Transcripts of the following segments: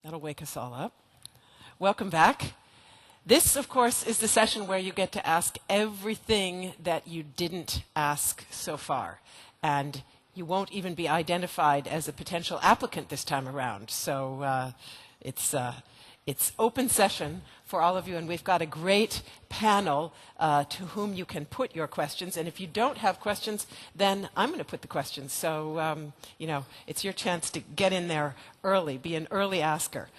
That'll wake us all up. Welcome back. This, of course, is the session where you get to ask everything that you didn't ask so far. And you won't even be identified as a potential applicant this time around. So it's open session for all of you, and we've got a great panel to whom you can put your questions. And if you don't have questions, then I'm going to put the questions. So, it's your chance to get in there early, be an early asker.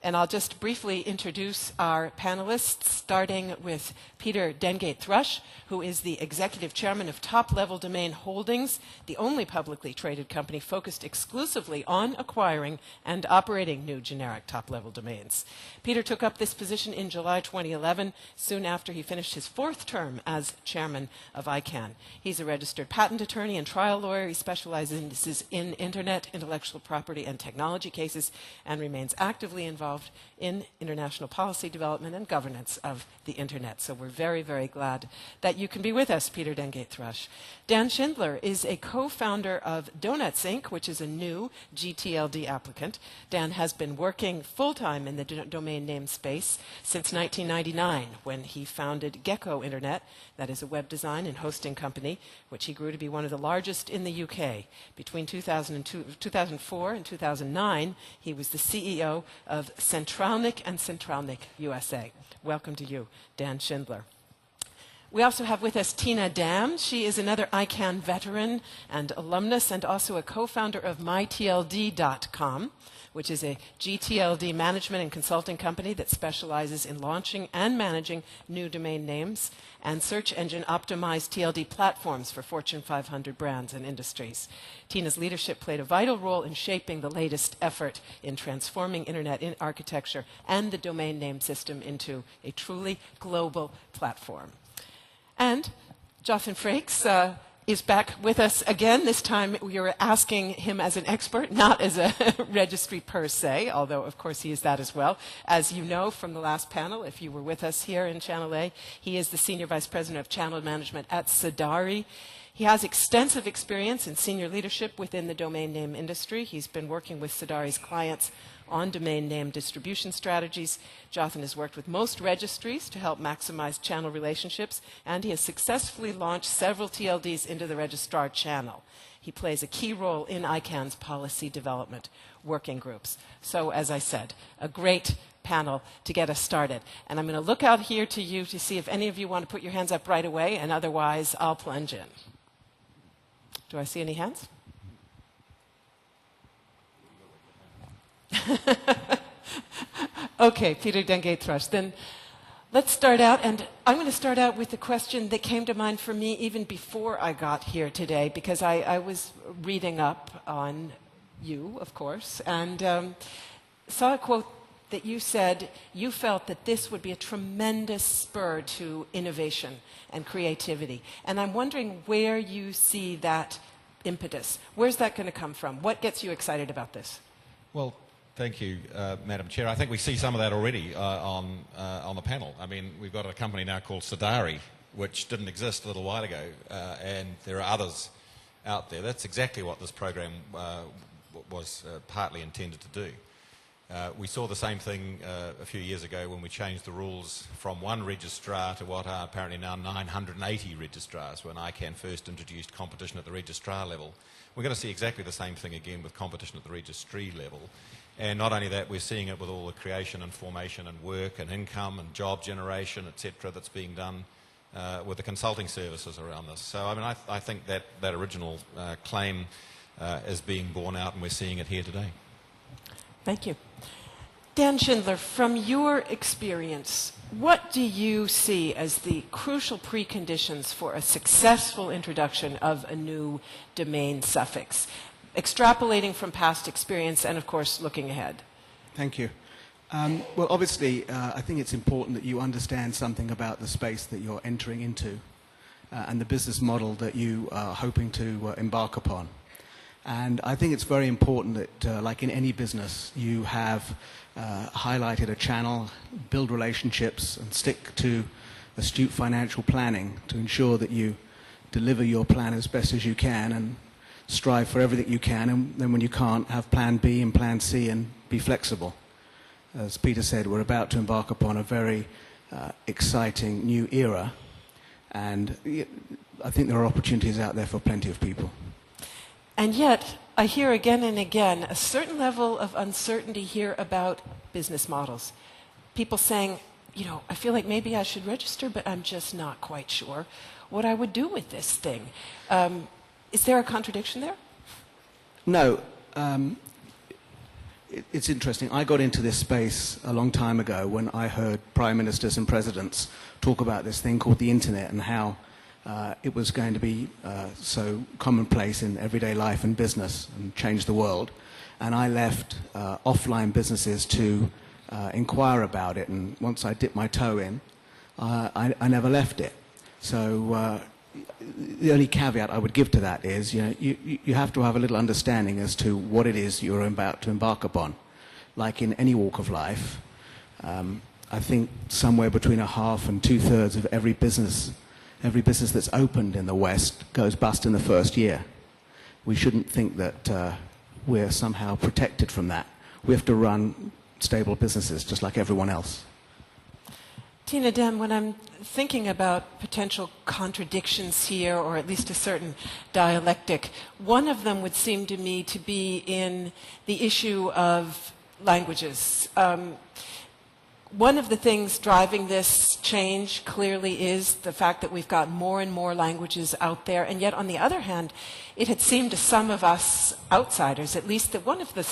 And I'll just briefly introduce our panelists, starting with Peter Dengate Thrush, who is the executive chairman of Top Level Domain Holdings, the only publicly traded company focused exclusively on acquiring and operating new generic top-level domains. Peter took up this position in July 2011, soon after he finished his 4th term as chairman of ICANN. He's a registered patent attorney and trial lawyer. He specializes in internet, intellectual property, and technology cases, and remains actively involved in international policy development and governance of the internet. So we're very, very glad that you can be with us, Peter Dengate Thrush. Dan Schindler is a co-founder of Donuts Inc., which is a new GTLD applicant. Dan has been working full-time in the domain name space since 1999, when he founded Gecko Internet, that is a web design and hosting company, which he grew to be one of the largest in the UK. Between 2004 and 2009, he was the CEO of Centralnik and Centralnik USA. Welcome to you, Dan Schindler. We also have with us Tina Dam. She is another ICANN veteran and alumnus, and also a co-founder of mytld.com, which is a GTLD management and consulting company that specializes in launching and managing new domain names and search engine optimized TLD platforms for Fortune 500 brands and industries. Tina's leadership played a vital role in shaping the latest effort in transforming internet architecture and the domain name system into a truly global platform. And Jothan Frakes is back with us again. This time we were asking him as an expert, not as a registry per se, although of course he is that as well. As you know from the last panel, if you were with us here in Channel A, he is the Senior Vice President of Channel Management at Sadari. He has extensive experience in senior leadership within the domain name industry. He's been working with Sadari's clients on domain name distribution strategies. Jothan has worked with most registries to help maximize channel relationships, and he has successfully launched several TLDs into the registrar channel. He plays a key role in ICANN's policy development working groups. So, as I said, a great panel to get us started. And I'm going to look out here to you to see if any of you want to put your hands up right away, and otherwise I'll plunge in. Do I see any hands? Okay, Peter Dengate Thrush. Then let's start out, and I'm going to start out with the question that came to mind for me even before I got here today, because I was reading up on you, of course, and saw a quote that you said you felt that this would be a tremendous spur to innovation and creativity. And I'm wondering where you see that impetus. Where's that going to come from? What gets you excited about this? Well, thank you, Madam Chair. I think we see some of that already on the panel. I mean, we've got a company now called Sadari, which didn't exist a little while ago, and there are others out there. That's exactly what this program was partly intended to do. We saw the same thing a few years ago when we changed the rules from one registrar to what are apparently now 980 registrars when ICANN first introduced competition at the registrar level. We're going to see exactly the same thing again with competition at the registry level. And not only that, we're seeing it with all the creation and formation and work and income and job generation, etc., that's being done with the consulting services around this. So, I mean, I think that original claim is being borne out, and we're seeing it here today. Thank you. Dan Schindler, from your experience, what do you see as the crucial preconditions for a successful introduction of a new domain suffix, extrapolating from past experience and, of course, looking ahead? Thank you. Well, obviously, I think it's important that you understand something about the space that you're entering into and the business model that you are hoping to embark upon. And I think it's very important that, like in any business, you have highlighted a channel, build relationships, and stick to astute financial planning to ensure that you deliver your plan as best as you can and strive for everything you can, and then when you can't, have plan B and plan C and be flexible. As Peter said, we're about to embark upon a very exciting new era, and I think there are opportunities out there for plenty of people. And yet, I hear again and again a certain level of uncertainty here about business models. People saying, you know, I feel like maybe I should register, but I'm just not quite sure what I would do with this thing. Is there a contradiction there? No. It's interesting. I got into this space a long time ago when I heard prime ministers and presidents talk about this thing called the internet and how it was going to be so commonplace in everyday life and business and change the world. And I left offline businesses to inquire about it. And once I dipped my toe in, I never left it. So the only caveat I would give to that is, you know, you have to have a little understanding as to what it is you're about to embark upon. Like in any walk of life, I think somewhere between a half and 2/3 of every business that's opened in the West goes bust in the first year. We shouldn't think that we're somehow protected from that. We have to run stable businesses just like everyone else. Tina Dem, when I'm thinking about potential contradictions here, or at least a certain dialectic, one of them would seem to me to be in the issue of languages. One of the things driving this change clearly is the fact that we've got more and more languages out there, and yet on the other hand, it had seemed to some of us outsiders, at least, that one of the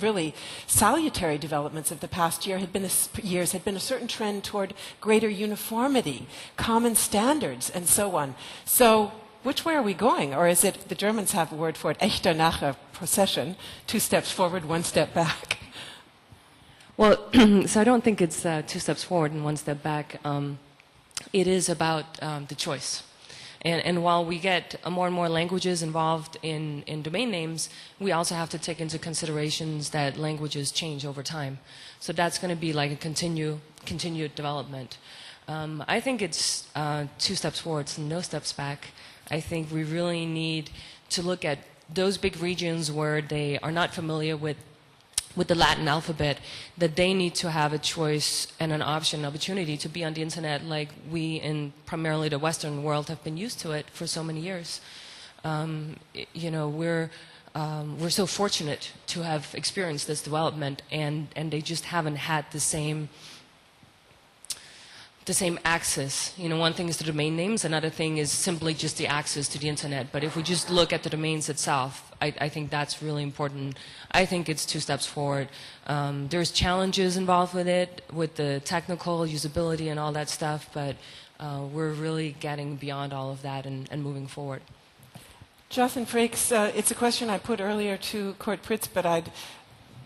really salutary developments of the past year had been a certain trend toward greater uniformity, common standards, and so on. So which way are we going? Or is it, the Germans have a word for it, echter nachher procession, 2 steps forward, 1 step back? Well, so I don't think it's 2 steps forward and 1 step back. It is about the choice. And while we get more and more languages involved in domain names, we also have to take into considerations that languages change over time. So that's going to be like a continued development. I think it's 2 steps forward and no steps back. I think we really need to look at those big regions where they are not familiar with the Latin alphabet, that they need to have a choice and an opportunity to be on the internet like we in primarily the Western world have been used to it for so many years. You know, we're so fortunate to have experienced this development, and they just haven't had the same access. You know, one thing is the domain names, another thing is simply just the access to the internet. But if we just look at the domains itself, I think that's really important. I think it's 2 steps forward. There's challenges involved with it, with the technical usability and all that stuff, but we're really getting beyond all of that and moving forward. Jothan Frakes, it's a question I put earlier to Kurt Pritz, but I'd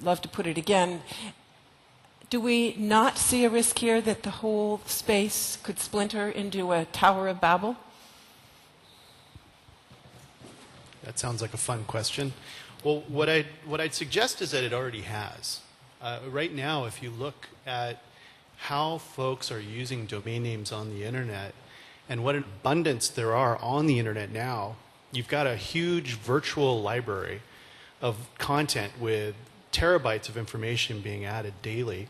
love to put it again. Do we not see a risk here that the whole space could splinter into a Tower of Babel? That sounds like a fun question. Well, what I'd suggest is that it already has. Right now, if you look at how folks are using domain names on the internet and what an abundance there are on the internet now, you've got a huge virtual library of content with terabytes of information being added daily,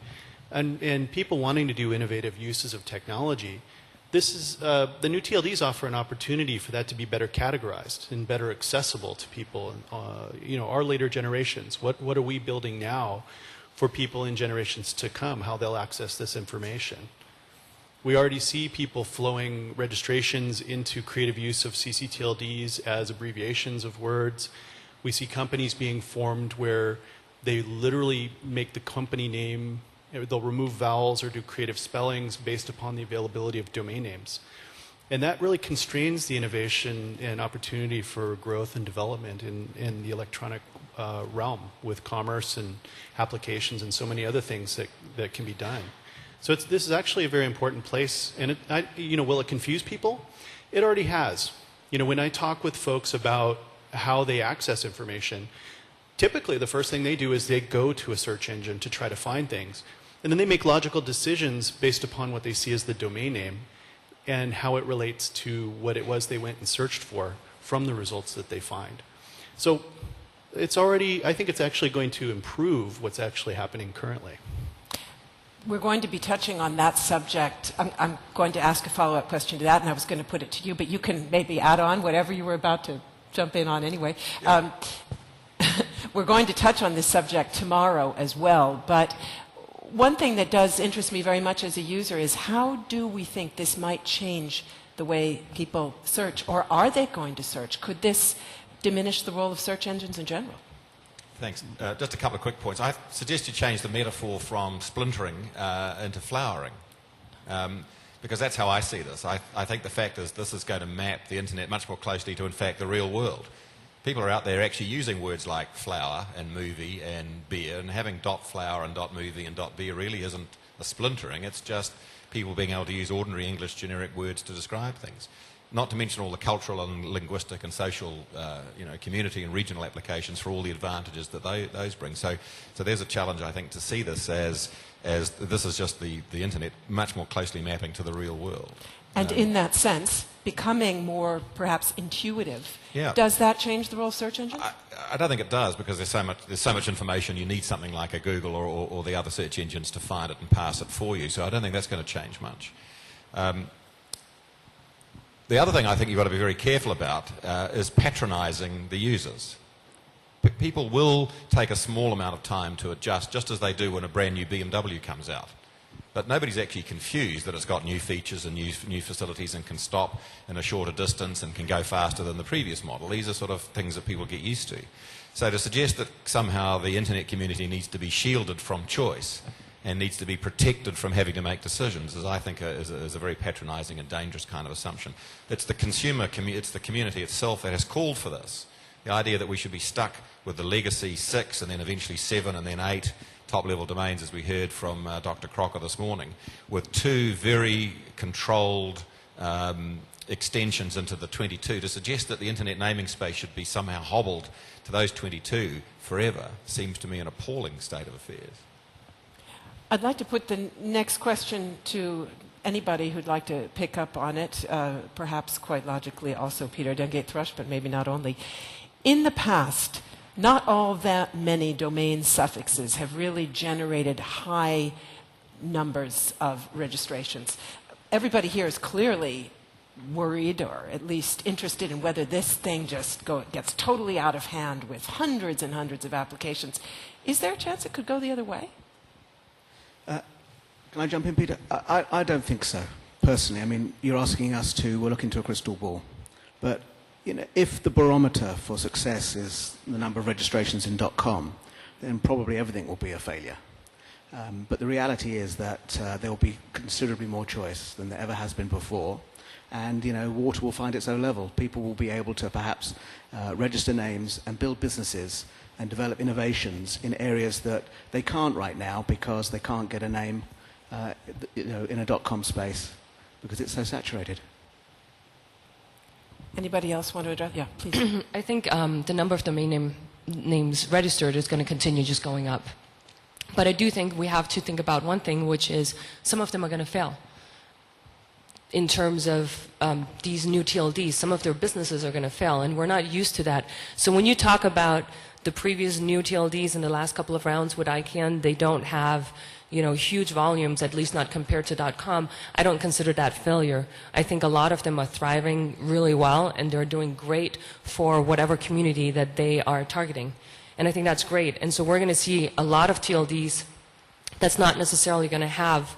and people wanting to do innovative uses of technology. This is the new TLDs offer an opportunity for that to be better categorized and better accessible to people. You know, our later generations. What are we building now for people in generations to come? How they'll access this information. We already see people flowing registrations into creative use of CCTLDs as abbreviations of words. We see companies being formed where they literally make the company name, they'll remove vowels or do creative spellings based upon the availability of domain names. And that really constrains the innovation and opportunity for growth and development in the electronic realm with commerce and applications and so many other things that can be done. So this is actually a very important place. And you know, will it confuse people? It already has. You know, when I talk with folks about how they access information, typically the first thing they do is they go to a search engine to try to find things. And then they make logical decisions based upon what they see as the domain name and how it relates to what it was they went and searched for from the results that they find. So it's already, I think it's actually going to improve what's actually happening currently. We're going to be touching on that subject. I'm going to ask a follow-up question to that, and I was going to put it to you, but you can maybe add on whatever you were about to jump in on anyway. Yeah. We're going to touch on this subject tomorrow as well, but one thing that does interest me very much as a user is how do we think this might change the way people search, or are they going to search? Could this diminish the role of search engines in general? Thanks. Just a couple of quick points. I suggest you change the metaphor from splintering into flowering, because that's how I see this. I think the fact is this is going to map the internet much more closely to, in fact, the real world. People are out there actually using words like flower and movie and beer, and having .flower and .movie and .beer really isn't a splintering. It's just people being able to use ordinary English generic words to describe things. Not to mention all the cultural and linguistic and social, community and regional applications for all the advantages that those bring. So there's a challenge, I think, to see this as this is just the internet much more closely mapping to the real world. And in that sense, becoming more perhaps intuitive. Yeah. Does that change the role of search engines? I don't think it does, because there's so much information. You need something like a Google or the other search engines to find it and pass it for you. So I don't think that's going to change much. The other thing I think you've got to be very careful about is patronising the users. People will take a small amount of time to adjust, just as they do when a brand new BMW comes out. But nobody's actually confused that it's got new features and new facilities and can stop in a shorter distance and can go faster than the previous model. These are sort of things that people get used to. So to suggest that somehow the internet community needs to be shielded from choice and needs to be protected from having to make decisions is, I think, is a very patronising and dangerous kind of assumption. It's the it's the community itself that has called for this. The idea that we should be stuck with the legacy 6 and then eventually 7 and then 8 top-level domains, as we heard from Dr. Crocker this morning, with 2 very controlled extensions into the 22, to suggest that the internet naming space should be somehow hobbled to those 22 forever seems to me an appalling state of affairs. I'd like to put the next question to anybody who'd like to pick up on it, perhaps quite logically also Peter Dengate Thrush, but maybe not only. In the past, not all that many domain suffixes have really generated high numbers of registrations. Everybody here is clearly worried, or at least interested in whether this thing just gets totally out of hand with hundreds and hundreds of applications. Is there a chance it could go the other way? Can I jump in, Peter? I don't think so, personally. I mean, you're asking us to look into a crystal ball. But if the barometer for success is the number of registrations in .com, then probably everything will be a failure. But the reality is that there will be considerably more choice than there ever has been before. And, water will find its own level. People will be able to perhaps register names and build businesses and develop innovations in areas that they can't right now because they can't get a name in a .com space because it's so saturated. Anybody else want to address? Yeah, please. I think the number of domain names registered is going to continue just going up. But I do think we have to think about one thing, which is some of them are going to fail. In terms of these new TLDs, some of their businesses are going to fail, and we're not used to that. So when you talk about the previous new TLDs in the last couple of rounds with ICANN, they don't have huge volumes, at least not compared to .com. I don't consider that failure. I think a lot of them are thriving really well, and they're doing great for whatever community that they are targeting. And I think that's great. And so we're going to see a lot of TLDs that's not necessarily going to have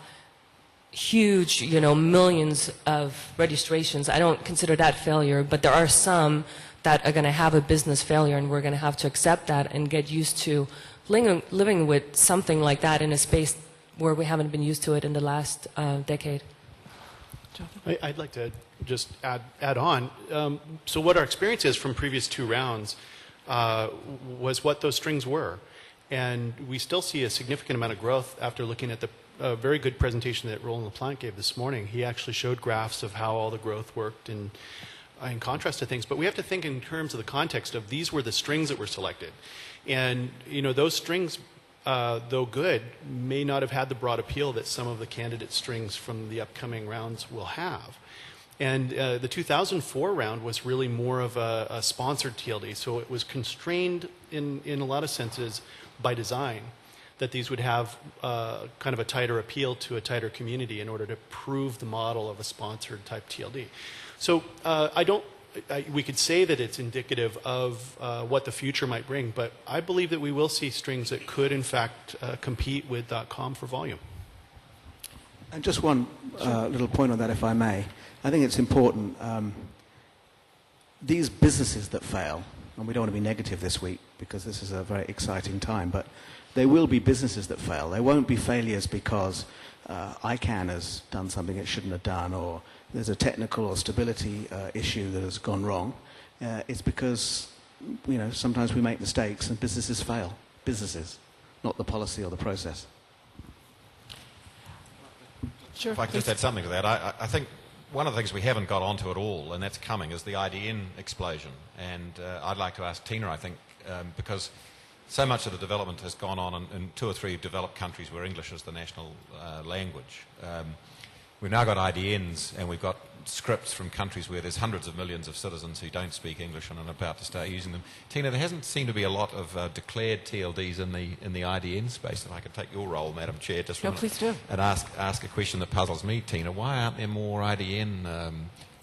huge, millions of registrations. I don't consider that failure, but there are some that are going to have a business failure, and we're going to have to accept that and get used to living with something like that in a space where we haven't been used to it in the last decade. I'd like to just add on. So what our experience is from previous 2 rounds was what those strings were. And we still see a significant amount of growth after looking at the very good presentation that Roland LaPlante gave this morning. He actually showed graphs of how all the growth worked in contrast to things. But we have to think in terms of the context of these were the strings that were selected. And, those strings, though good, may not have had the broad appeal that some of the candidate strings from the upcoming rounds will have. And the 2004 round was really more of a sponsored TLD, so it was constrained in a lot of senses by design, that these would have kind of a tighter appeal to a tighter community in order to prove the model of a sponsored type TLD. So we could say that it's indicative of what the future might bring, but I believe that we will see strings that could in fact compete with .com for volume. And just one little point on that, if I may. I think it's important. These businesses that fail, and we don't want to be negative this week because this is a very exciting time, but there will be businesses that fail. They won't be failures because ICANN has done something it shouldn't have done, or there's a technical or stability issue that has gone wrong. It's because, sometimes we make mistakes and businesses fail. Businesses, not the policy or the process. Sure. If I could just add something to that, I think one of the things we haven't got onto at all, and that's coming, is the IDN explosion. And I'd like to ask Tina, I think, because so much of the development has gone on in 2 or 3 developed countries where English is the national language. We've now got IDNs, and we've got scripts from countries where there's hundreds of millions of citizens who don't speak English and are about to start using them. Tina, there hasn't seemed to be a lot of declared TLDs in the IDN space. If I could take your role, Madam Chair, just please do. And ask a question that puzzles me, Tina. Why aren't there more IDN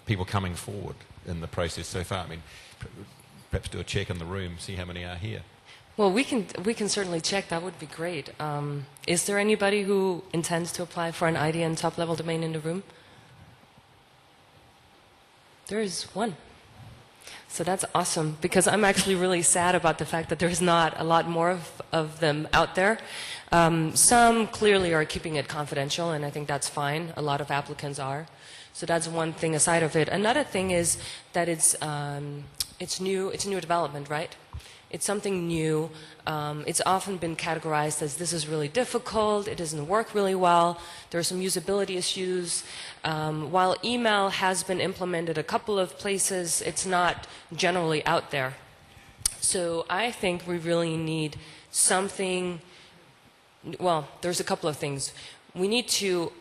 people coming forward in the process so far? I mean, perhaps do a check in the room, see how many are here. Well, we can certainly check. That would be great. Is there anybody who intends to apply for an IDN top-level domain in the room? There is one. So that's awesome, because I'm actually really sad about the fact that there's not a lot more of them out there. Some clearly are keeping it confidential, and I think that's fine. A lot of applicants are. So that's one thing aside of it. Another thing is that it's new. It's a new development, right? It's something new. It's often been categorized as this is really difficult, it doesn't work really well, there are some usability issues. While email has been implemented a couple of places, it's not generally out there. So I think we really need something, well, there's a couple of things. We need to,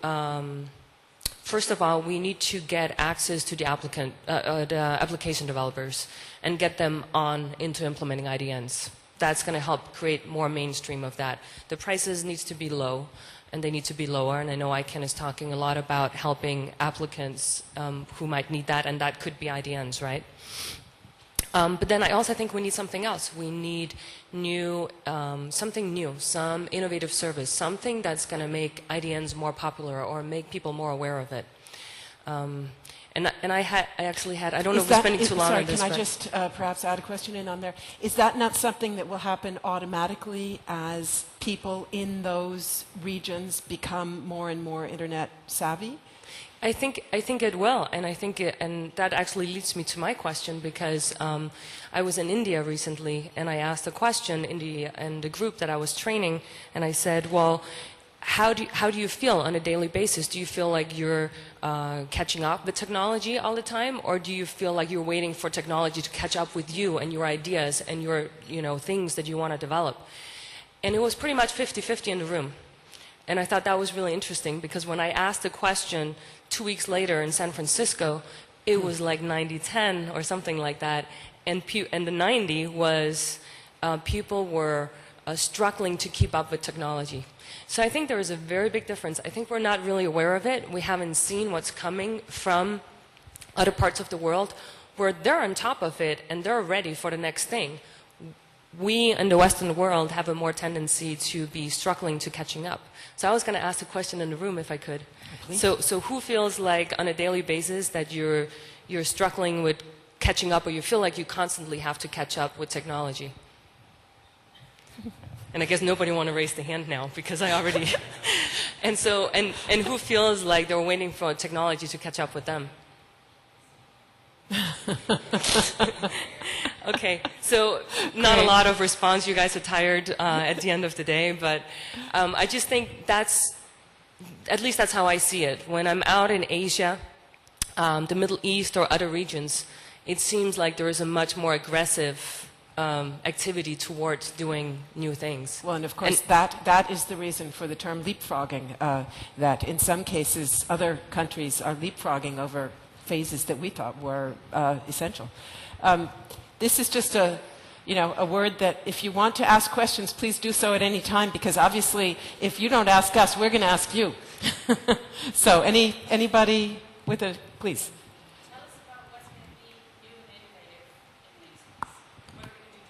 first of all, we need to get access to the application developers and get them on into implementing IDNs. That's going to help create more mainstream of that. The prices need to be low, and they need to be lower. And I know ICANN is talking a lot about helping applicants who might need that, and that could be IDNs, right? But then I also think we need something else. We need something new, some innovative service, something that's going to make IDNs more popular or make people more aware of it. And I actually had, I don't know if we're spending too long on this. Sorry, can I just perhaps add a question in on there? Is that not something that will happen automatically as people in those regions become more and more internet savvy? I think it will, and and that actually leads me to my question, because I was in India recently, and I asked a question in the group that I was training, and I said, well, how do you feel on a daily basis? Do you feel like you're catching up with technology all the time, or do you feel like you're waiting for technology to catch up with you and your ideas and your things that you want to develop? And it was pretty much 50-50 in the room. And I thought that was really interesting, because when I asked the question 2 weeks later in San Francisco, it was like 90-10 or something like that. And the 90 was people were struggling to keep up with technology. So I think there is a very big difference. I think we're not really aware of it. We haven't seen what's coming from other parts of the world where they're on top of it and they're ready for the next thing. We in the Western world have a more tendency to be struggling to catching up. So I was going to ask a question in the room, if I could. Please. So who feels like on a daily basis that you're struggling with catching up, or you feel like you constantly have to catch up with technology? And I guess nobody want to raise the hand now, because I already... and who feels like they're waiting for technology to catch up with them? Okay, so not a lot of response. You guys are tired at the end of the day, but I just think at least that's how I see it. When I'm out in Asia, the Middle East or other regions, it seems like there is a much more aggressive activity towards doing new things. Well, and of course that is the reason for the term leapfrogging, that in some cases other countries are leapfrogging over phases that we thought were essential. This is just a word that if you want to ask questions, please do so at any time, because obviously if you don't ask us, we're going to ask you. So anybody with a, please. Tell us about what's going to be new and innovative in these things. What are we going to do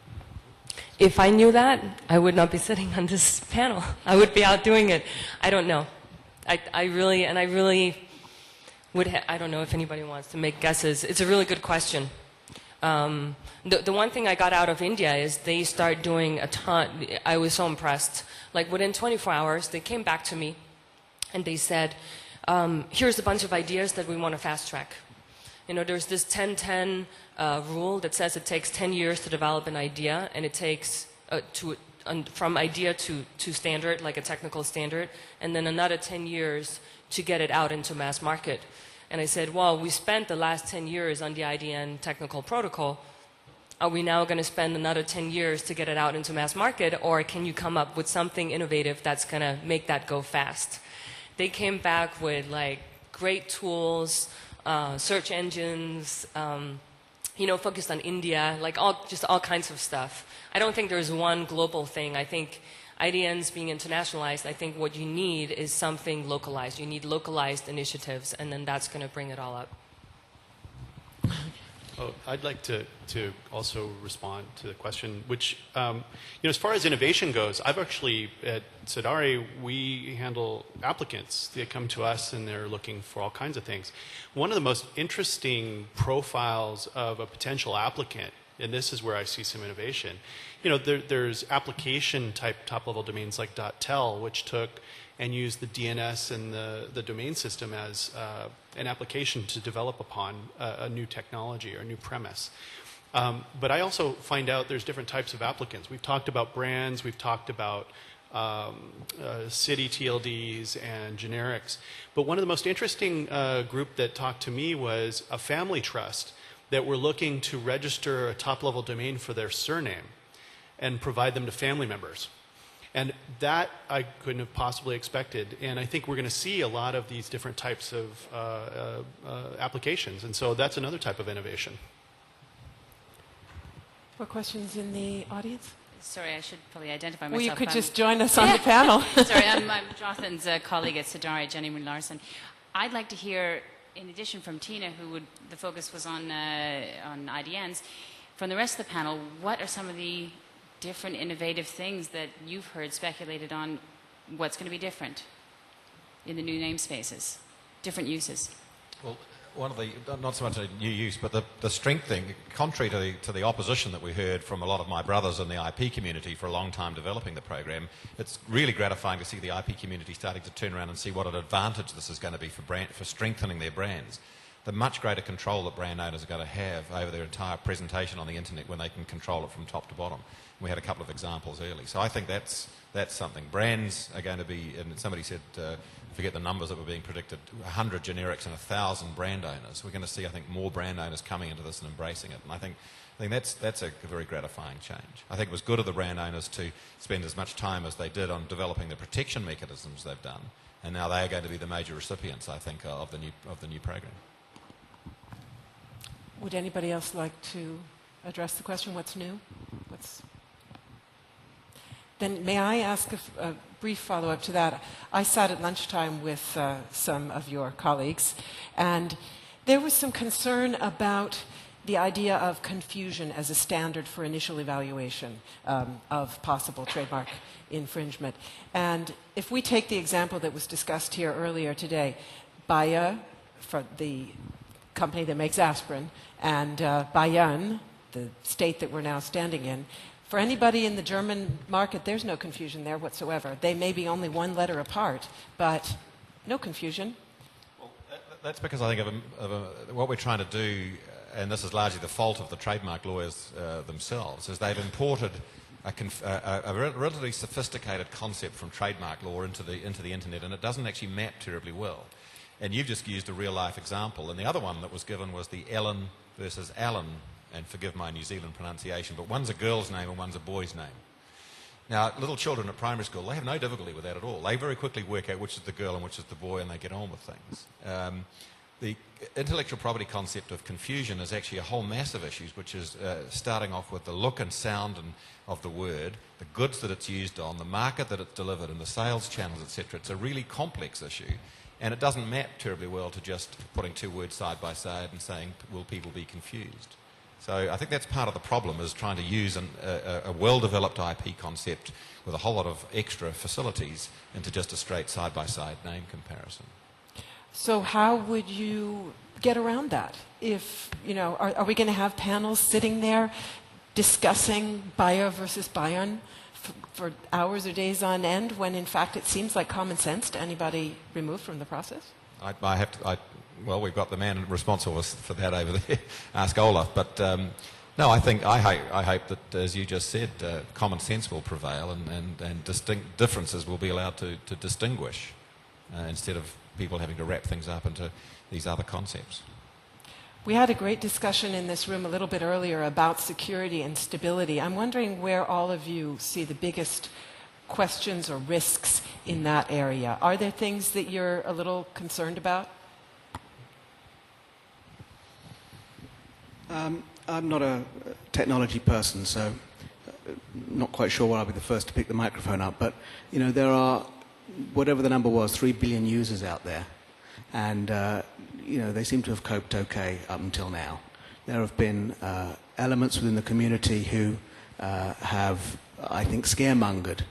differently? If I knew that, I would not be sitting on this panel. I would be out doing it. I don't know. I really I don't know if anybody wants to make guesses. It's a really good question. The one thing I got out of India is they start doing a ton. I was so impressed. Like within 24 hours, they came back to me and they said, here's a bunch of ideas that we want to fast track. There's this 10-10 rule that says it takes 10 years to develop an idea, and it takes from idea to standard, like a technical standard, and then another 10 years to get it out into mass market. And I said, well, we spent the last 10 years on the IDN technical protocol. Are we now going to spend another 10 years to get it out into mass market, or can you come up with something innovative that's going to make that go fast? They came back with like great tools, search engines, focused on India, like just all kinds of stuff. I don't think there's one global thing. I think IDNs being internationalized, I think what you need is something localized. You need localized initiatives, and then that's going to bring it all up. Oh, I'd like to also respond to the question, which, as far as innovation goes, I've actually, at Sadari, we handle applicants. They come to us and they're looking for all kinds of things. One of the most interesting profiles of a potential applicant, and this is where I see some innovation, there's application type top-level domains like .tel, which took and used the DNS and the domain system as an application to develop upon a new technology or a new premise. But I also find out there's different types of applicants. We've talked about brands, we've talked about city TLDs and generics. But one of the most interesting group that talked to me was a family trust that were looking to register a top-level domain for their surname and provide them to family members. And that I couldn't have possibly expected. And I think we're going to see a lot of these different types of applications. And so that's another type of innovation. More questions in the audience? Sorry, I should probably identify myself. Well, you could just join us on the panel. Sorry, I'm Jothan's colleague at Sadari, Jenny Larson. I'd like to hear, in addition from Tina, the focus was on IDNs, from the rest of the panel, what are some of the different innovative things that you've heard speculated on what's going to be different in the new namespaces, different uses? Well, one of the, not so much a new use, but the strength thing, contrary to the opposition that we heard from a lot of my brothers in the IP community for a long time developing the program, it's really gratifying to see the IP community starting to turn around and see what an advantage this is going to be for strengthening their brands. The much greater control that brand owners are going to have over their entire presentation on the internet when they can control it from top to bottom. We had a couple of examples early. So I think that's something. Brands are going to be, and somebody said, forget the numbers that were being predicted, 100 generics and 1,000 brand owners. We're going to see, I think, more brand owners coming into this and embracing it. And I think that's a very gratifying change. I think it was good of the brand owners to spend as much time as they did on developing the protection mechanisms they've done. And now they are going to be the major recipients, I think, of the new program. Would anybody else like to address the question, what's new? Then may I ask a brief follow-up to that? I sat at lunchtime with some of your colleagues, and there was some concern about the idea of confusion as a standard for initial evaluation of possible trademark infringement. And if we take the example that was discussed here earlier today, Bayer, for the company that makes aspirin, and Bayern, the state that we're now standing in, for anybody in the German market, there's no confusion there whatsoever. They may be only one letter apart, but no confusion. Well, that's because I think what we're trying to do, and this is largely the fault of the trademark lawyers themselves, is they've imported a relatively sophisticated concept from trademark law into the internet, and it doesn't actually map terribly well. And you've just used a real-life example. And the other one that was given was the Ellen versus Allen, and forgive my New Zealand pronunciation, but one's a girl's name and one's a boy's name. Now, little children at primary school, they have no difficulty with that at all. They very quickly work out which is the girl and which is the boy, and they get on with things. the intellectual property concept of confusion is actually a whole mass of issues, which is starting off with the look and sound of the word, the goods that it's used on, the market that it's delivered, and the sales channels, etc. It's a really complex issue, and it doesn't map terribly well to just putting two words side by side and saying, will people be confused? So I think that's part of the problem, is trying to use a well-developed IP concept with a whole lot of extra facilities into just a straight side-by-side name comparison. So how would you get around that? If, you know, are we going to have panels sitting there discussing bio versus bion for hours or days on end, when in fact it seems like common sense to anybody removed from the process? Well, we've got the man responsible for that over there, ask Olaf. But no, I hope that, as you just said, common sense will prevail, and distinct differences will be allowed to distinguish instead of people having to wrap things up into these other concepts. We had a great discussion in this room a little bit earlier about security and stability. I'm wondering where all of you see the biggest questions or risks in that area. Are there things that you're a little concerned about? I'm not a technology person, so not quite sure where I'll be the first to pick the microphone up. But, you know, there are, whatever the number was, 3 billion users out there. And, you know, they seem to have coped okay up until now. There have been elements within the community who have, I think, scaremongered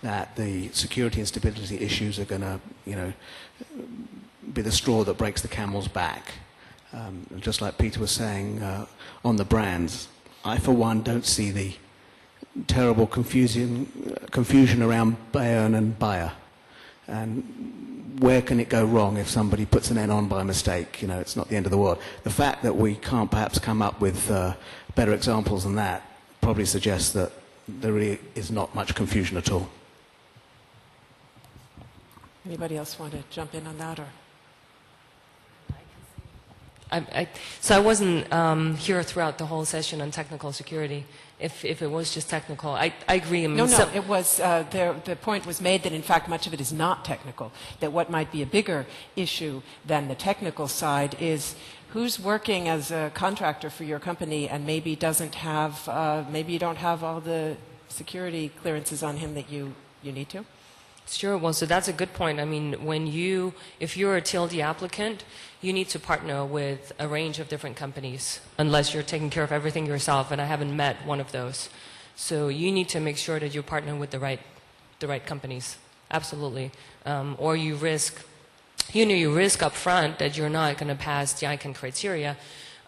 that the security and stability issues are going to, you know, be the straw that breaks the camel's back. Just like Peter was saying on the brands, I, for one, don't see the terrible confusion around Bayern and Bayer. And where can it go wrong if somebody puts an N on by mistake? You know, it's not the end of the world. The fact that we can't perhaps come up with better examples than that probably suggests that there really is not much confusion at all. Anybody else want to jump in on that? Or? So I wasn't here throughout the whole session on technical security. If it was just technical, I agree. I mean, No, it was, the point was made that in fact much of it is not technical, that what might be a bigger issue than the technical side is who's working as a contractor for your company and maybe doesn't have, maybe you don't have all the security clearances on him that you need to? Sure. Well, so that's a good point. I mean, if you're a TLD applicant, you need to partner with a range of different companies, unless you're taking care of everything yourself, and I haven't met one of those. So you need to make sure that you partner with the right companies. Absolutely. Or you risk up front that you're not going to pass the ICANN criteria.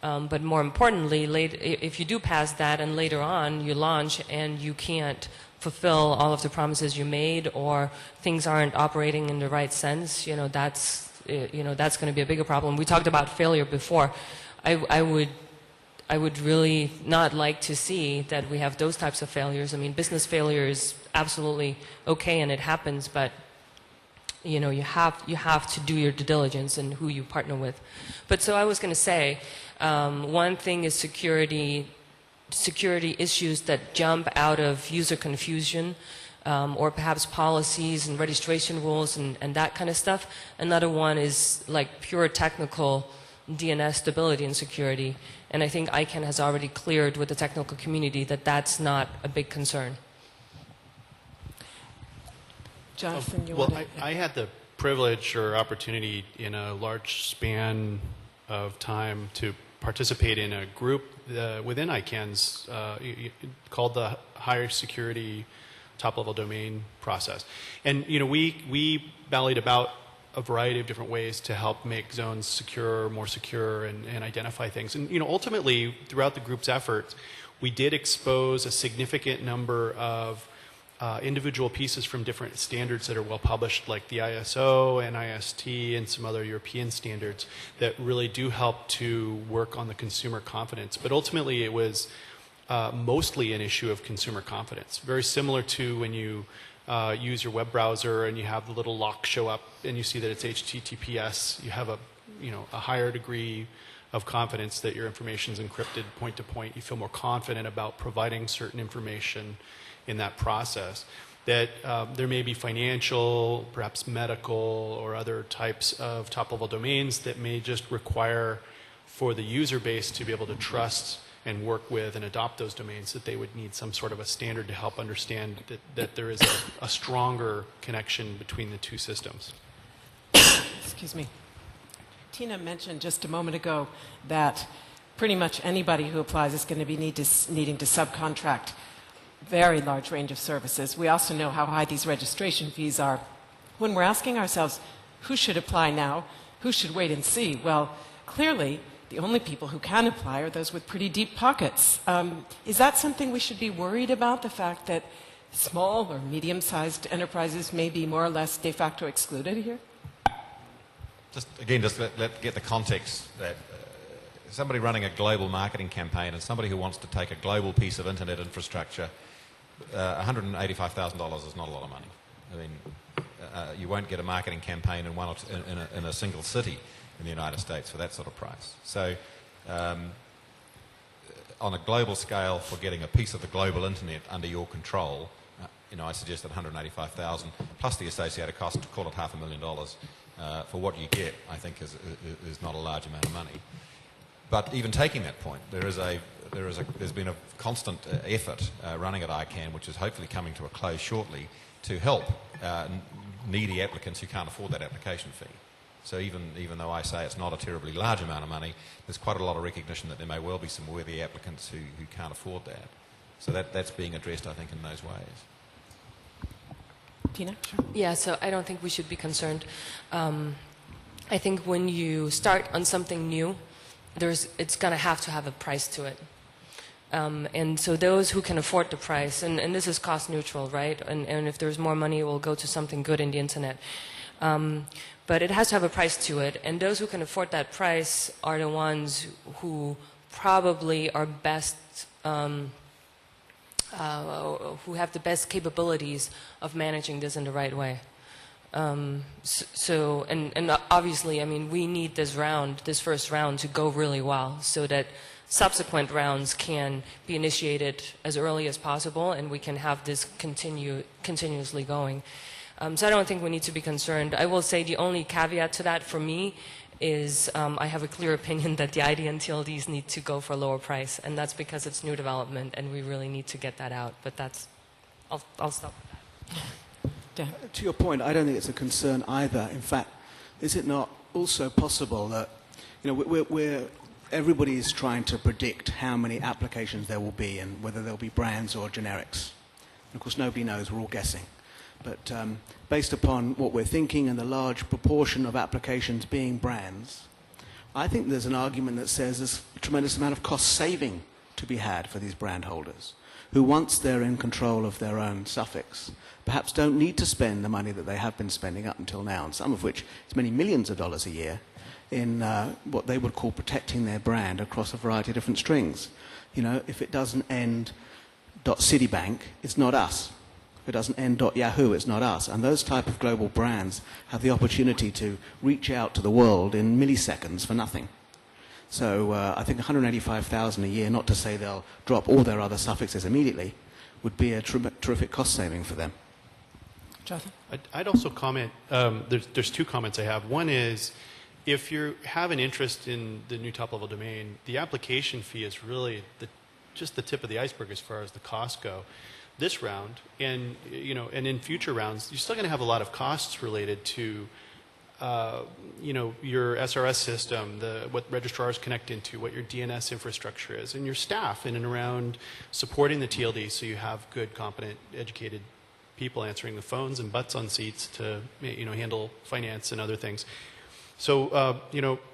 But more importantly, if you do pass that and later on you launch and you can't fulfill all of the promises you made, or things aren't operating in the right sense, that's going to be a bigger problem. We talked about failure before. I would really not like to see that we have those types of failures. I mean, business failure is absolutely okay and it happens, but you have to do your due diligence in who you partner with. But so I was going to say, one thing is security issues that jump out of user confusion, or perhaps policies and registration rules and that kind of stuff. Another one is like pure technical DNS stability and security. And I think ICANN has already cleared with the technical community that that's not a big concern. Jonathan, you well, want to... I had the privilege or opportunity in a large span of time to participate in a group within ICANN's called the Higher Security Top-Level Domain Process. And we ballied about a variety of different ways to help make zones secure, more secure, and identify things. And ultimately, throughout the group's efforts, we did expose a significant number of individual pieces from different standards that are well published, like the ISO, NIST, and some other European standards that really do help to work on the consumer confidence. But ultimately, it was mostly an issue of consumer confidence. Very similar to when you use your web browser and you have the little lock show up and you see that it's HTTPS. You have a higher degree of confidence that your information is encrypted point to point. You feel more confident about providing certain information in that process. that there may be financial, perhaps medical, or other types of top-level domains that may just require for the user base to be able to trust and work with and adopt those domains, that they would need some sort of a standard to help understand that there is a stronger connection between the two systems. Excuse me. Tina mentioned just a moment ago that pretty much anybody who applies is going to be needing to subcontract very large range of services. We also know how high these registration fees are. When we're asking ourselves, who should apply now? Who should wait and see? Well, clearly, the only people who can apply are those with pretty deep pockets. Is that something we should be worried about, the fact that small or medium-sized enterprises may be more or less de facto excluded here? Just get the context that somebody running a global marketing campaign and somebody who wants to take a global piece of internet infrastructure, $185,000 is not a lot of money. I mean, you won't get a marketing campaign in a single city in the United States for that sort of price. So on a global scale, for getting a piece of the global internet under your control, I suggest that $185,000 plus the associated cost, call it $500,000 for what you get, I think is not a large amount of money. But even taking that point, there's been a constant effort running at ICANN, which is hopefully coming to a close shortly, to help needy applicants who can't afford that application fee. So even though I say it's not a terribly large amount of money, there's quite a lot of recognition that there may well be some worthy applicants who can't afford that. So that's being addressed, I think, in those ways. Tina? Sure. Yeah, so I don't think we should be concerned. I think when you start on something new, it's going to have a price to it. And so those who can afford the price, and this is cost neutral, right? And if there's more money, it will go to something good in the internet. But it has to have a price to it. And those who can afford that price are the ones who probably are best, who have the best capabilities of managing this in the right way. And obviously, I mean, we need this first round to go really well so that subsequent rounds can be initiated as early as possible and we can have this continuously going. So I don't think we need to be concerned. I will say the only caveat to that for me is I have a clear opinion that the IDN TLDs need to go for a lower price, and that's because it's new development and we really need to get that out. But I'll stop with that. To your point, I don't think it's a concern either. In fact, is it not also possible that everybody is trying to predict how many applications there will be and whether there'll be brands or generics? And of course, nobody knows. We're all guessing. But based upon what we're thinking and the large proportion of applications being brands, I think there's an argument that says there's a tremendous amount of cost saving to be had for these brand holders who, once they're in control of their own suffix, perhaps don't need to spend the money that they have been spending up until now, and some of which is many millions of dollars a year, in what they would call protecting their brand across a variety of different strings. If it doesn't end .Citibank, it's not us. If it doesn't end .Yahoo, it's not us. And those type of global brands have the opportunity to reach out to the world in milliseconds for nothing. So I think $185,000 a year, not to say they'll drop all their other suffixes immediately, would be a terrific cost saving for them. Jothan? I'd also comment, there's two comments I have. One is, if you have an interest in the new top-level domain, the application fee is really just the tip of the iceberg as far as the costs go. This round, and in future rounds, you're still going to have a lot of costs related to, your SRS system, what registrars connect into, what your DNS infrastructure is, and your staff in and around supporting the TLD, so you have good, competent, educated people answering the phones and butts on seats to handle finance and other things. So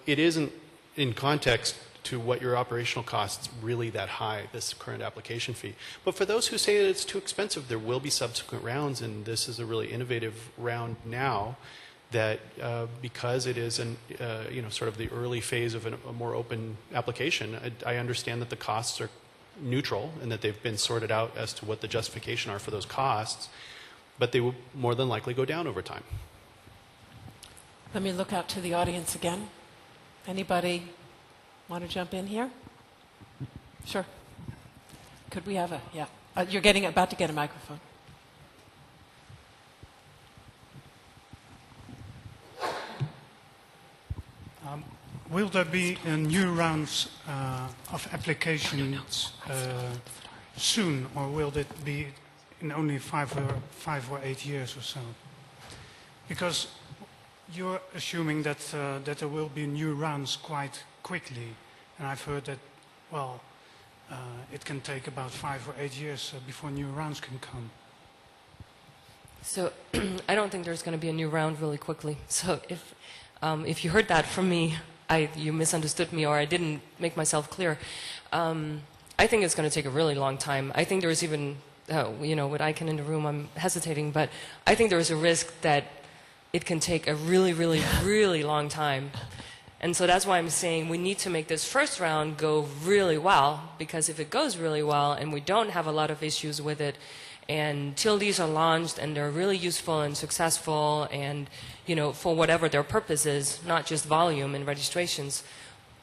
it isn't in context to what your operational costs really that high, this current application fee. But for those who say that it's too expensive, there will be subsequent rounds, and this is a really innovative round now that because it is sort of the early phase of a more open application, I understand that the costs are neutral and that they've been sorted out as to what the justification are for those costs, but they will more than likely go down over time. Let me look out to the audience again. Anybody want to jump in here? Sure. Could we have yeah. You're about to get a microphone. will there be new rounds of applications soon, or will it be in only 5 or 8 years or so? Because you're assuming that that there will be new rounds quite quickly, and I've heard that, well, it can take about 5 or 8 years before new rounds can come. So I don't think there's going to be a new round really quickly. So if you heard that from me, you misunderstood me, or I didn't make myself clear. I think it's going to take a really long time. I think there's even, with ICANN in the room, I'm hesitating, but I think there's a risk that it can take a really, really, really long time. And so that's why I'm saying we need to make this first round go really well, because if it goes really well and we don't have a lot of issues with it, and till these are launched and they're really useful and successful and, for whatever their purpose is, not just volume and registrations,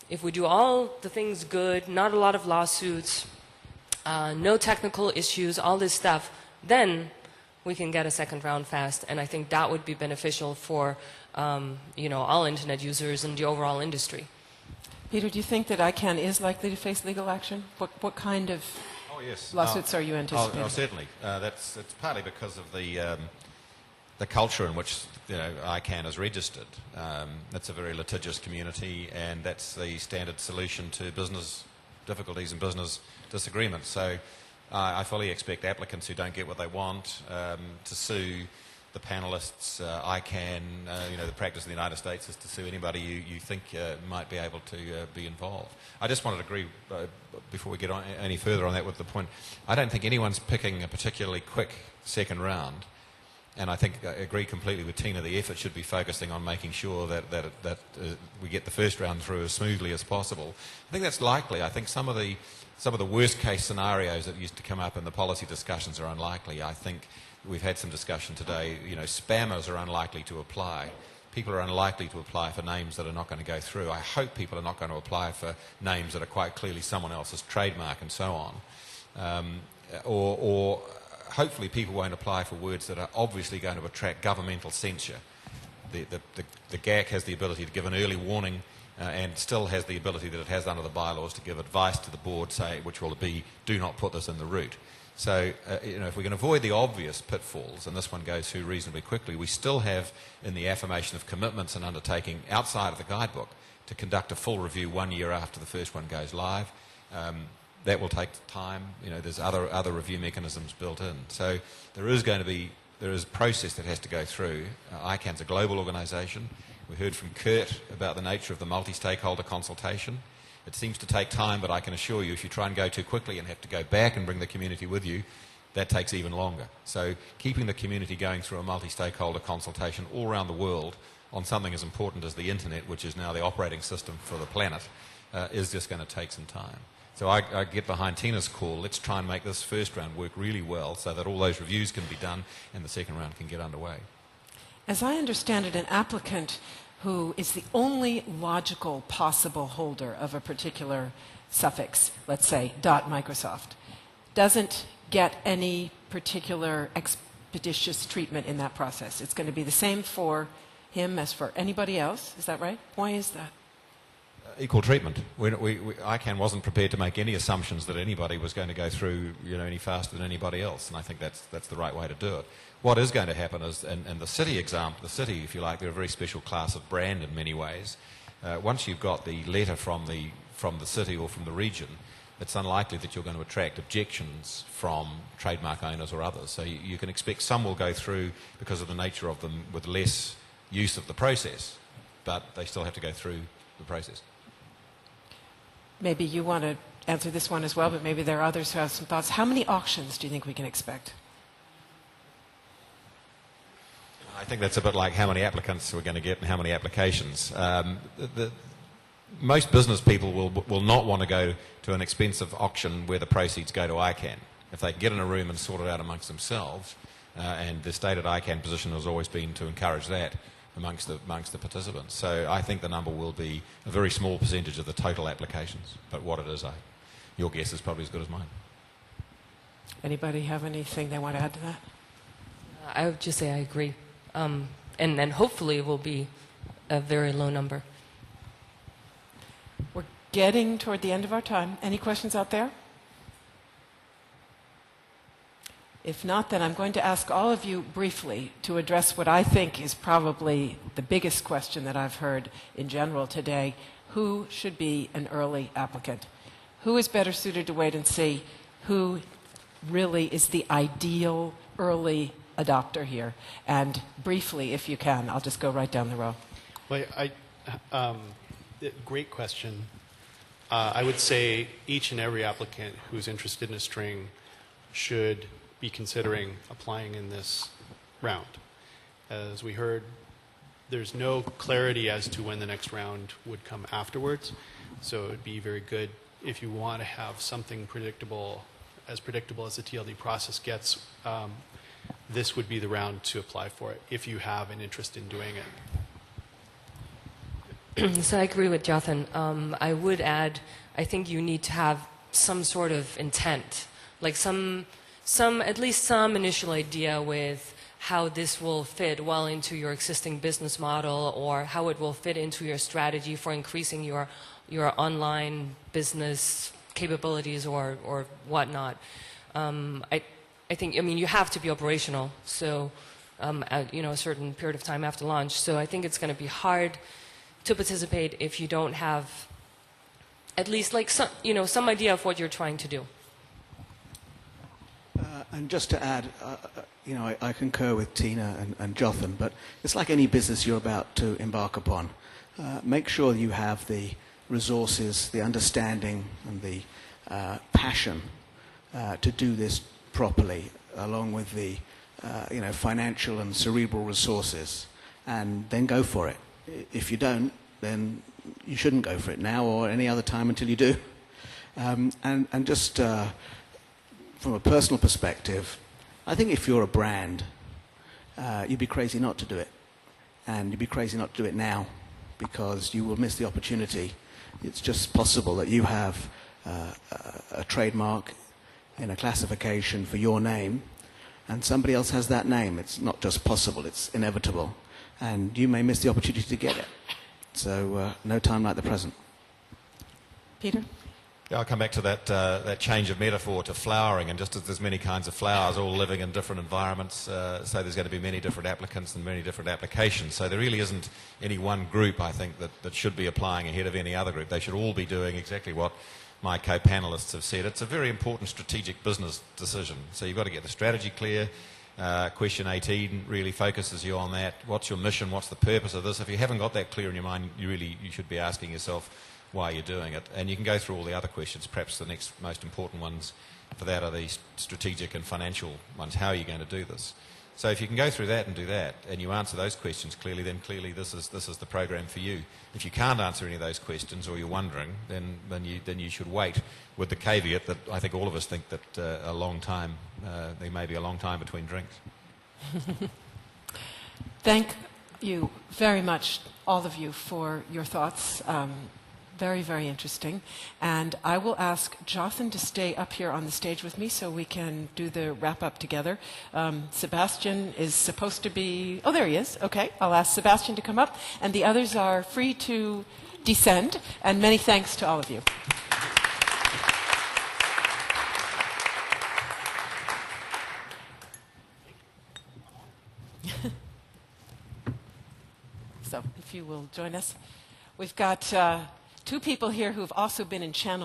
if we do all the things good, not a lot of lawsuits, no technical issues, all this stuff, then we can get a second round fast. And I think that would be beneficial for, all internet users and the overall industry. Peter, do you think that ICANN is likely to face legal action? What kind of lawsuits are you anticipating? Certainly. It's partly because of the culture in which ICANN is registered. It's a very litigious community, and that's the standard solution to business difficulties and business disagreements. So I fully expect applicants who don't get what they want to sue the panelists, ICANN. The practice in the United States is to sue anybody you think might be able to be involved. I just wanted to agree, before we get on any further on that, with the point, I don't think anyone's picking a particularly quick second round. And I think I agree completely with Tina. The effort should be focusing on making sure that we get the first round through as smoothly as possible. I think that's likely. I think some of the worst case scenarios that used to come up in the policy discussions are unlikely. I think we've had some discussion today. Spammers are unlikely to apply. People are unlikely to apply for names that are not going to go through. I hope people are not going to apply for names that are quite clearly someone else's trademark and so on. Or hopefully people won't apply for words that are obviously going to attract governmental censure. The GAC has the ability to give an early warning and still has the ability that it has under the bylaws to give advice to the board, which will be, do not put this in the route. So, if we can avoid the obvious pitfalls, and this one goes through reasonably quickly, we still have in the affirmation of commitments and undertaking outside of the guidebook to conduct a full review 1 year after the first one goes live. That will take time. There's other review mechanisms built in. So there is a process that has to go through. ICANN's a global organisation. We heard from Kurt about the nature of the multi-stakeholder consultation. It seems to take time, but I can assure you, if you try and go too quickly and have to go back and bring the community with you, that takes even longer. So keeping the community going through a multi-stakeholder consultation all around the world on something as important as the internet, which is now the operating system for the planet, is just going to take some time. So I get behind Tina's call. Let's try and make this first round work really well so that all those reviews can be done and the second round can get underway. As I understand it, an applicant who is the only logical possible holder of a particular suffix, let's say .Microsoft, doesn't get any particular expeditious treatment in that process. It's going to be the same for him as for anybody else. Is that right? Why is that? Equal treatment. ICANN wasn't prepared to make any assumptions that anybody was going to go through any faster than anybody else, and I think that's the right way to do it. What is going to happen is, and the city example, the city, if you like, they're a very special class of brand in many ways. Once you've got the letter from the city or from the region, it's unlikely that you're going to attract objections from trademark owners or others. So you can expect some will go through because of the nature of them with less use of the process, but they still have to go through the process. Maybe you want to answer this one as well, but maybe there are others who have some thoughts. How many auctions do you think we can expect? I think that's a bit like how many applicants we're going to get and how many applications. Most business people will not want to go to an expensive auction where the proceeds go to ICANN. If they can get in a room and sort it out amongst themselves, and the stated ICANN position has always been to encourage that amongst the participants. So I think the number will be a very small percentage of the total applications, but what it is, your guess is probably as good as mine. Anybody have anything they want to add to that? I would just say I agree. And hopefully it will be a very low number. getting toward the end of our time. Any questions out there? If not, then I'm going to ask all of you briefly to address what I think is probably the biggest question that I've heard in general today. Who should be an early applicant? Who is better suited to wait and see? Who really is the ideal early adopter here? And briefly, if you can, I'll just go right down the row. Well, great question. I would say each and every applicant who's interested in a string should be considering applying in this round. As we heard, there's no clarity as to when the next round would come afterwards, so it would be very good if you want to have something predictable as the TLD process gets. This would be the round to apply for it if you have an interest in doing it. So I agree with Jothan. I would add, I think you need to have some sort of intent, like at least some initial idea with how this will fit well into your existing business model, or how it will fit into your strategy for increasing your online business capabilities or whatnot. I think, you have to be operational, so at a certain period of time after launch. So I think it's going to be hard to participate if you don't have at least like some idea of what you're trying to do. And just to add, I concur with Tina and Jothan, but it's like any business you're about to embark upon. Make sure you have the resources, the understanding, and the passion to do this properly, along with the financial and cerebral resources, and then go for it. If you don't, then you shouldn't go for it now or any other time until you do. And just from a personal perspective, I think if you're a brand, you'd be crazy not to do it. And you'd be crazy not to do it now, because you will miss the opportunity. It's just possible that you have a trademark in a classification for your name, and somebody else has that name. It's not just possible, it's inevitable. And you may miss the opportunity to get it. So no time like the present. Peter? Yeah, I'll come back to that change of metaphor to flowering, and just as there's many kinds of flowers all living in different environments, so there's going to be many different applicants and many different applications. So there really isn't any one group, I think, that should be applying ahead of any other group. They should all be doing exactly what my co-panelists have said. It's a very important strategic business decision. So you've got to get the strategy clear. Question 18 really focuses you on that. What's your mission? What's the purpose of this? If you haven't got that clear in your mind, you should be asking yourself why you're doing it. And you can go through all the other questions. Perhaps the next most important ones for that are the strategic and financial ones. How are you going to do this? So if you can go through that and do that, and you answer those questions clearly, then clearly this is the program for you. If you can't answer any of those questions, or you're wondering, then you should wait, with the caveat that I think all of us think that there may be a long time between drinks. Thank you very much, all of you, for your thoughts. Very, very interesting. And I will ask Jothan to stay up here on the stage with me so we can do the wrap-up together. Sebastian is supposed to be... Oh, there he is. Okay, I'll ask Sebastian to come up. And the others are free to descend. And many thanks to all of you. So if you will join us. We've got... two people here who've also been in channel